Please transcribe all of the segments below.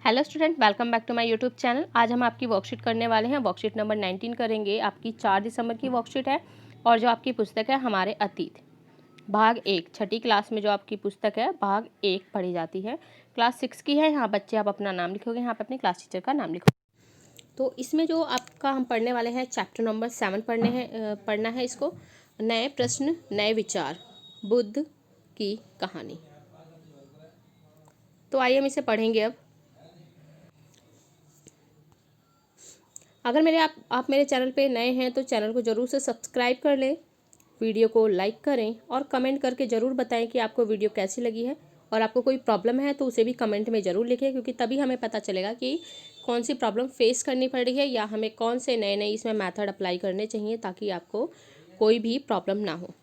Hello student, welcome back to my YouTube channel. आज हम आपकी वर्कशीट करने वाले हैं। वर्कशीट नंबर 19 करेंगे। आपकी 4 दिसंबर की वर्कशीट है और जो आपकी पुस्तक है हमारे अतीत, भाग 1, छठी क्लास में जो आपकी पुस्तक है भाग 1 पढ़ी जाती है। क्लास 6 की है। यहाँ बच्चे आप अपना नाम लिखोगे, यहाँ पे अपने क्लास टीचर का नाम लिखोगे। तो इसमें जो आपका हम पढ़ने वाले हैं चैप्टर नंबर 7 पढ़ना है इसको। नए प्रश्न नए विचार, बुद्ध की कहानी। तो आइए हम इसे पढ़ेंगे अब। अगर आप मेरे चैनल पे नए हैं तो चैनल को ज़रूर से सब्सक्राइब कर लें, वीडियो को लाइक करें और कमेंट करके ज़रूर बताएं कि आपको वीडियो कैसी लगी है। और आपको कोई प्रॉब्लम है तो उसे भी कमेंट में ज़रूर लिखें, क्योंकि तभी हमें पता चलेगा कि कौन सी प्रॉब्लम फेस करनी पड़ रही है या हमें कौन से नए नए इसमें मेथड अप्लाई करने चाहिए ताकि आपको कोई भी प्रॉब्लम ना हो।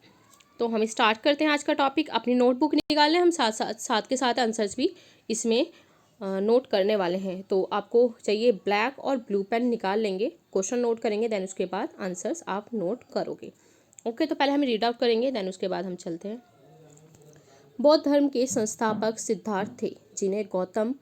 तो हम स्टार्ट करते हैं आज का टॉपिक। अपनी नोटबुक निकाल लें, हम साथ के साथ आंसर्स भी इसमें नोट करने वाले हैं। तो आपको चाहिए ब्लैक और ब्लू पेन, निकाल लेंगे, क्वेश्चन नोट करेंगे, देन उसके बाद आंसर्स आप नोट करोगे। ओके, तो पहले हम रीड आउट करेंगे, देन उसके बाद हम चलते हैं। बौद्ध धर्म के संस्थापक सिद्धार्थ थे, जिन्हें गौतम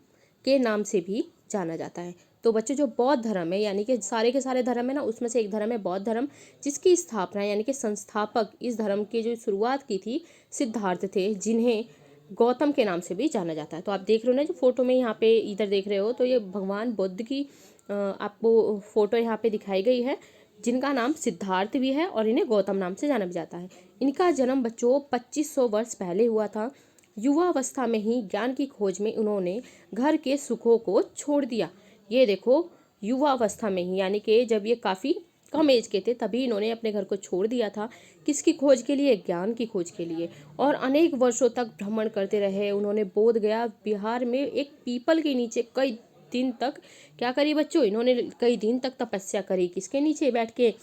के नाम से भी जाना जाता है। तो बच्चे, जो बौद्ध धर्म है यानी कि सारे के सारे धर्म है ना, उसमें से एक धर्म है बौद्ध धर्म, जिसकी स्थापना यानी कि संस्थापक, इस धर्म की जो शुरुआत की थी सिद्धार्थ थे, जिन्हें गौतम के नाम से भी जाना जाता है। तो आप देख रहे हो ना, जो फोटो में यहाँ पे इधर देख रहे हो, तो ये भगवान बुद्ध की आपको फोटो यहाँ पे दिखाई गई है, जिनका नाम सिद्धार्थ भी है और इन्हें गौतम नाम से जाना भी जाता है। इनका जन्म बच्चों 2500 वर्ष पहले हुआ था। युवावस्था में ही ज्ञान की खोज में उन्होंने घर के सुखों को छोड़ दिया। ये देखो, युवावस्था में ही यानी कि जब ये काफ़ी कम एज के थे तभी इन्होंने अपने घर को छोड़ दिया था। किसकी खोज के लिए? ज्ञान की खोज के लिए। और अनेक वर्षों तक भ्रमण करते रहे। उन्होंने बोध गया बिहार में एक पीपल के नीचे कई दिन तक क्या करी बच्चों? इन्होंने कई दिन तक तपस्या करी। किसके नीचे बैठ के?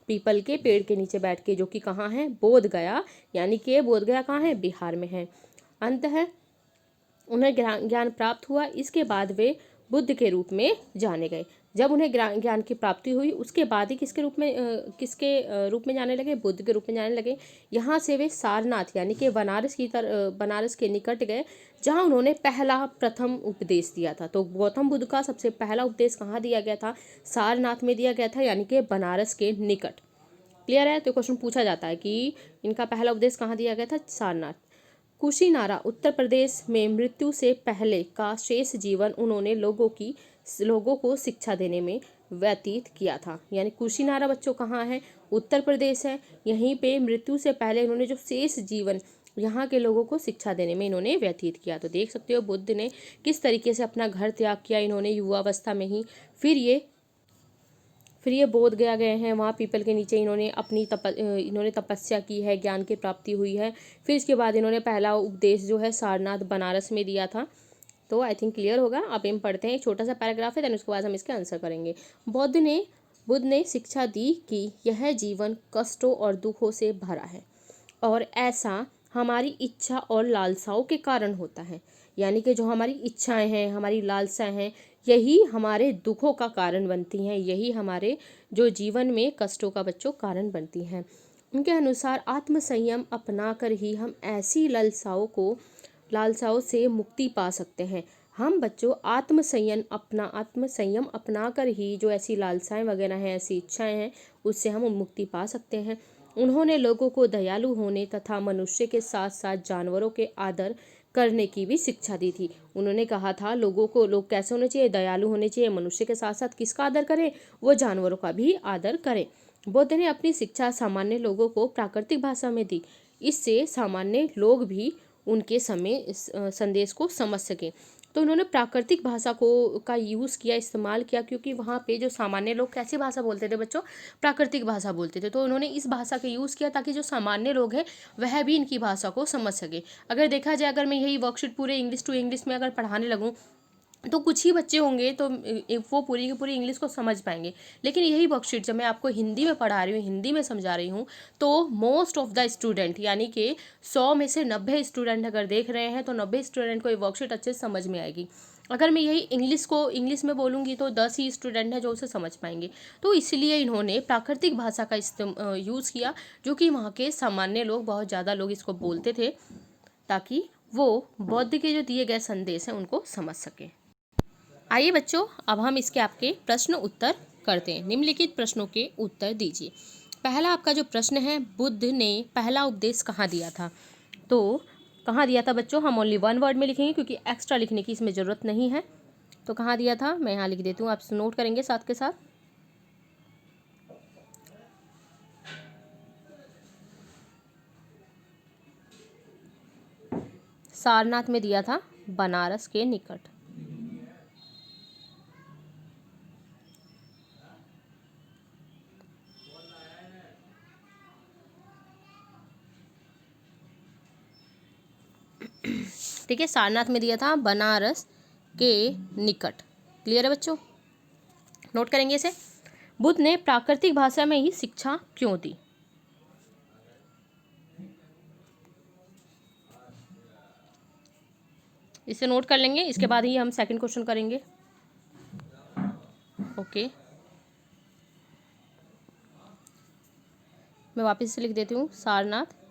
पीपल के पेड़ के नीचे बैठ के, जो कि कहाँ है? बोध गया, यानी कि बोध गया कहाँ है? बिहार में है। अंत है उन्हें ज्ञान प्राप्त हुआ। इसके बाद वे बुद्ध के रूप में जाने गए। जब उन्हें ज्ञान की प्राप्ति हुई उसके बाद ही किसके रूप में जाने लगे? बुद्ध के रूप में जाने लगे। यहाँ से वे सारनाथ यानी कि बनारस के निकट गए, जहाँ उन्होंने प्रथम उपदेश दिया था। तो गौतम बुद्ध का सबसे पहला उपदेश कहाँ दिया गया था? सारनाथ में दिया गया था, यानी कि बनारस के निकट। क्लियर है? तो क्वेश्चन पूछा जाता है कि इनका पहला उपदेश कहाँ दिया गया था? सारनाथ। कुशीनारा उत्तर प्रदेश में मृत्यु से पहले का शेष जीवन उन्होंने लोगों को शिक्षा देने में व्यतीत किया था। यानी कुशीनारा बच्चों कहाँ है? उत्तर प्रदेश है। यहीं पे मृत्यु से पहले इन्होंने जो शेष जीवन यहाँ के लोगों को शिक्षा देने में इन्होंने व्यतीत किया। तो देख सकते हो बुद्ध ने किस तरीके से अपना घर त्याग किया इन्होंने युवावस्था में ही। फिर ये बोध गया गए हैं, वहाँ पीपल के नीचे इन्होंने तपस्या की है, ज्ञान की प्राप्ति हुई है। फिर इसके बाद इन्होंने पहला उपदेश जो है सारनाथ बनारस में दिया था। तो आई थिंक क्लियर होगा। अब हम पढ़ते हैं, एक छोटा सा पैराग्राफ है, देन उसके बाद हम इसके आंसर करेंगे। बुद्ध ने शिक्षा दी कि यह जीवन कष्टों और दुखों से भरा है और ऐसा हमारी इच्छा और लालसाओं के कारण होता है। यानी कि जो हमारी इच्छाएं हैं, हमारी लालसाएं हैं, यही हमारे दुखों का कारण बनती हैं, यही हमारे जो जीवन में कष्टों का बच्चों कारण बनती हैं। उनके अनुसार आत्मसंयम अपनाकर ही हम ऐसी लालसाओं से मुक्ति पा सकते हैं। हम बच्चों आत्मसंयम अपनाकर ही जो ऐसी लालसाएं वगैरह हैं, ऐसी इच्छाएं हैं, उससे हम मुक्ति पा सकते हैं। उन्होंने लोगों को दयालु होने तथा मनुष्य के साथ साथ जानवरों के आदर करने की भी शिक्षा दी थी। उन्होंने कहा था लोग कैसे होने चाहिए? दयालु होने चाहिए। मनुष्य के साथ साथ किसका आदर करें? वो जानवरों का भी आदर करें। बुद्ध ने अपनी शिक्षा सामान्य लोगों को प्राकृतिक भाषा में दी, इससे सामान्य लोग भी उनके संदेश को समझ सकें। तो उन्होंने प्राकृतिक भाषा का यूज़ किया, इस्तेमाल किया, क्योंकि वहाँ पे जो सामान्य लोग कैसी भाषा बोलते थे बच्चों? प्राकृतिक भाषा बोलते थे। तो उन्होंने इस भाषा का यूज़ किया ताकि जो सामान्य लोग हैं वह भी इनकी भाषा को समझ सके। अगर देखा जाए, अगर मैं यही वर्कशीट पूरे इंग्लिश टू इंग्लिश में अगर पढ़ाने लगूँ तो कुछ ही बच्चे होंगे तो वो पूरी की पूरी इंग्लिश को समझ पाएंगे। लेकिन यही वर्कशीट जब मैं आपको हिंदी में पढ़ा रही हूँ, हिंदी में समझा रही हूँ, तो मोस्ट ऑफ द स्टूडेंट यानी कि 100 में से 90 स्टूडेंट अगर देख रहे हैं तो 90 स्टूडेंट को ये वर्कशीट अच्छे से समझ में आएगी। अगर मैं यही इंग्लिश में बोलूँगी तो 10 ही स्टूडेंट हैं जो उसे समझ पाएंगे। तो इसलिए इन्होंने प्राकृतिक भाषा का यूज़ किया, जो कि वहाँ के सामान्य लोग, बहुत ज़्यादा लोग इसको बोलते थे, ताकि वो बौद्ध के जो दिए गए संदेश हैं उनको समझ सकें। आइए बच्चों, अब हम इसके आपके प्रश्न उत्तर करते हैं। निम्नलिखित प्रश्नों के उत्तर दीजिए। पहला आपका जो प्रश्न है, बुद्ध ने पहला उपदेश कहाँ दिया था? तो कहाँ दिया था बच्चों? हम ओनली वन वर्ड में लिखेंगे क्योंकि एक्स्ट्रा लिखने की इसमें ज़रूरत नहीं है। तो कहाँ दिया था मैं यहाँ लिख देती हूँ, आप नोट करेंगे साथ के साथ। सारनाथ में दिया था, बनारस के निकट। ठीक है, सारनाथ में दिया था, बनारस के निकट। क्लियर है बच्चों? नोट करेंगे इसे। बुद्ध ने प्राकृतिक भाषा में ही शिक्षा क्यों दी? इसे नोट कर लेंगे, इसके बाद ही हम सेकंड क्वेश्चन करेंगे। ओके, मैं वापस से लिख देती हूँ, सारनाथ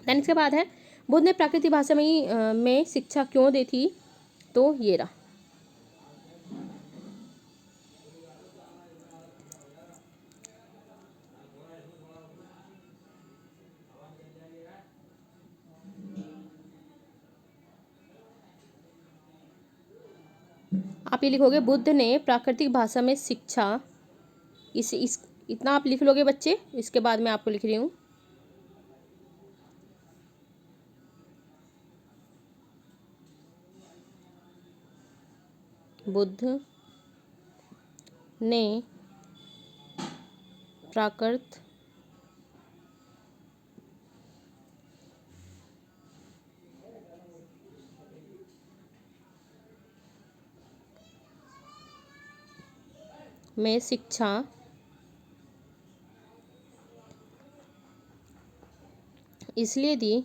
देन इसके बाद है, बुद्ध ने प्राकृतिक भाषा में ही में शिक्षा क्यों दी थी? तो ये रहा। आप ये लिखोगे, बुद्ध ने प्राकृतिक भाषा में शिक्षा, इस इतना आप लिख लोगे बच्चे। इसके बाद मैं आपको लिख रही हूँ, बुद्ध ने प्राकृत में शिक्षा इसलिए दी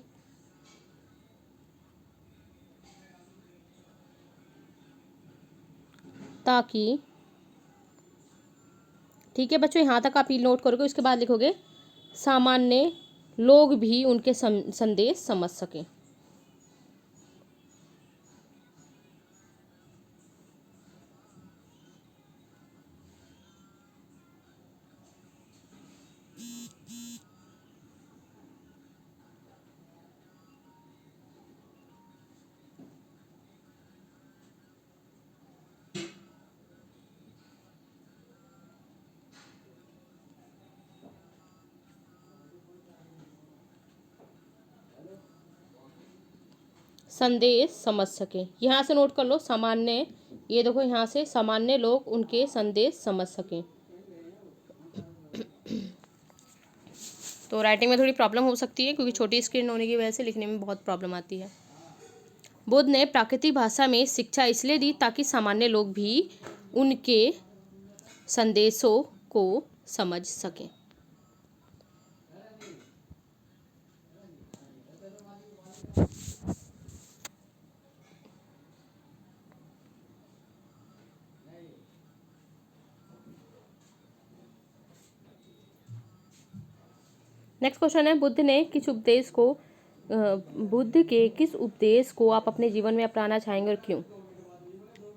ताकि, ठीक है बच्चों, यहाँ तक आप ये नोट करोगे। उसके बाद लिखोगे, सामान्य लोग भी उनके संदेश समझ सकें। संदेश समझ सकें, यहाँ से नोट कर लो, सामान्य, ये देखो यहाँ से, सामान्य लोग उनके संदेश समझ सकें। तो राइटिंग में थोड़ी प्रॉब्लम हो सकती है क्योंकि छोटी स्क्रीन होने की वजह से लिखने में बहुत प्रॉब्लम आती है। बुद्ध ने प्राकृतिक भाषा में शिक्षा इसलिए दी ताकि सामान्य लोग भी उनके संदेशों को समझ सकें। नेक्स्ट क्वेश्चन है, बुद्ध के किस उपदेश को आप अपने जीवन में अपनाना चाहेंगे और क्यों?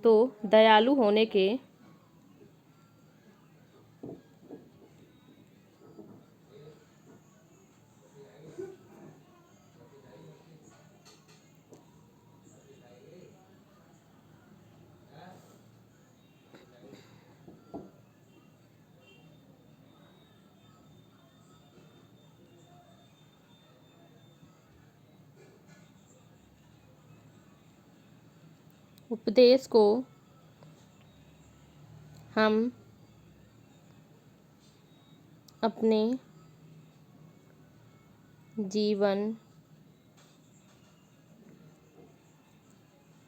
तो दयालु होने के उपदेश को हम अपने जीवन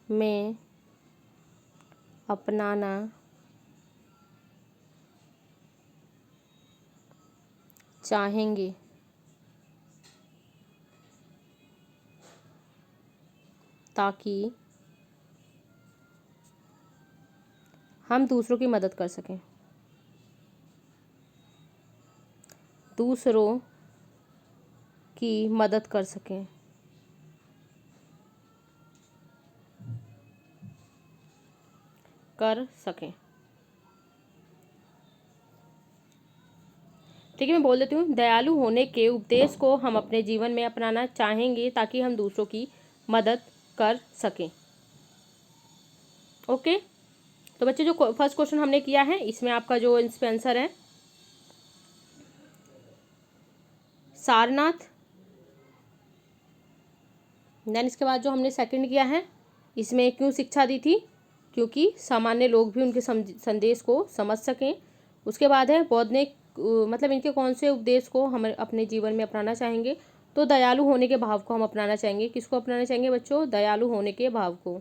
में अपनाना चाहेंगे। ताकि हम दूसरों की मदद कर सकें। दूसरों की मदद कर सकें। कर सकें। ठीक है, मैं बोल देती हूँ। दयालु होने के उपदेश को हम अपने जीवन में अपनाना चाहेंगे ताकि हम दूसरों की मदद कर सकें। ओके, तो बच्चे जो फर्स्ट क्वेश्चन हमने किया है इसमें आपका जो इसमें आंसर है सारनाथ। देन इसके बाद जो हमने सेकंड किया है इसमें क्यों शिक्षा दी थी, क्योंकि सामान्य लोग भी उनके संदेश को समझ सकें। उसके बाद है बौद्ध ने मतलब इनके कौन से उपदेश को हम अपने जीवन में अपनाना चाहेंगे, तो दयालु होने के भाव को हम अपनाना चाहेंगे। किसको अपनाना चाहेंगे बच्चों? दयालु होने के भाव को।